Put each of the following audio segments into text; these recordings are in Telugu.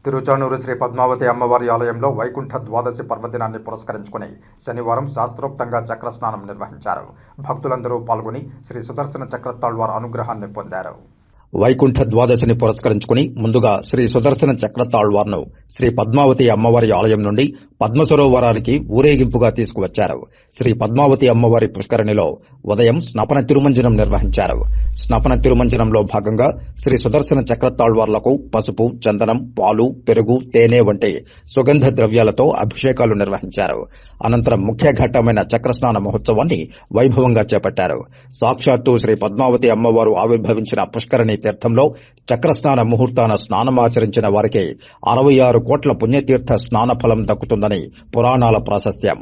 తిరుచానూరు శ్రీ పద్మావతి అమ్మవారి ఆలయంలో వైకుంఠ ద్వాదశి పర్వదినాన్ని పురస్కరించుకుని శనివారం శాస్త్రోక్తంగా చక్రస్నానం నిర్వహించారు. భక్తులందరూ పాల్గొని శ్రీ సుదర్శన చక్రతాళ్వార్ అనుగ్రహాన్ని పొందారు. వైకుంఠ ద్వాదశిని పురస్కరించుకుని ముందుగా శ్రీ సుదర్శన చక్రతాళ్వార్ను శ్రీ పద్మావతి అమ్మవారి ఆలయం నుండి పద్మసరోవరానికి ఊరేగింపుగా తీసుకువచ్చారు. శ్రీ పద్మావతి అమ్మవారి పుష్కరిణిలో ఉదయం స్నపన తిరుమంజనం నిర్వహించారు. స్నపన తిరుమంజనంలో భాగంగా శ్రీ సుదర్శన చక్రతాళ్వార్లకు పసుపు, చందనం, పాలు, పెరుగు, తేనె వంటి సుగంధ ద్రవ్యాలతో అభిషేకాలు నిర్వహించారు. అనంతరం ముఖ్య ఘట్టమైన చక్రస్నాన మహోత్సవాన్ని వైభవంగా చేపట్టారు. సాక్షాత్తు శ్రీ పద్మావతి అమ్మవారు ఆవిర్భవించిన పుష్కరిణి తీర్థంలో చక్రస్నాన ముహూర్తాన స్నానమాచరించిన వారికి 66 కోట్ల పుణ్యతీర్థ స్నాన ఫలం దక్కుతుందని పురాణాల ప్రాశస్త్యం.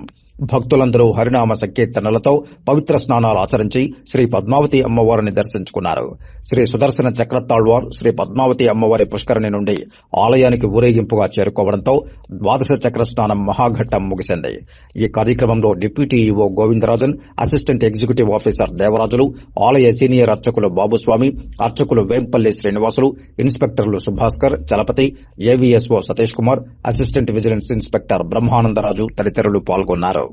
భక్తులందరూ హరినామ సంకీర్తనలతో పవిత్ర స్నానాలు ఆచరించి శ్రీ పద్మావతి అమ్మవారిని దర్శించుకున్నారు. శ్రీ సుదర్శన చక్రతాళ్వార్ శ్రీ పద్మావతి అమ్మవారి పుష్కరిణి నుండి ఆలయానికి ఊరేగింపుగా చేరుకోవడంతో ద్వాదశ చక్ర స్నానం మహాఘట్టం ముగిసింది. ఈ కార్యక్రమంలో deputy EO Govindarajan, assistant executive officer Devarajulu, ఆలయ సీనియర్ అర్చకులు బాబుస్వామి, అర్చకులు వేంపల్లి శ్రీనివాసులు, ఇన్స్పెక్టర్లు Subhaskar, Chalapathi, AVSO Satish Kumar, assistant vigilance inspector Brahmanandaraju తదితరులు పాల్గొన్నారు.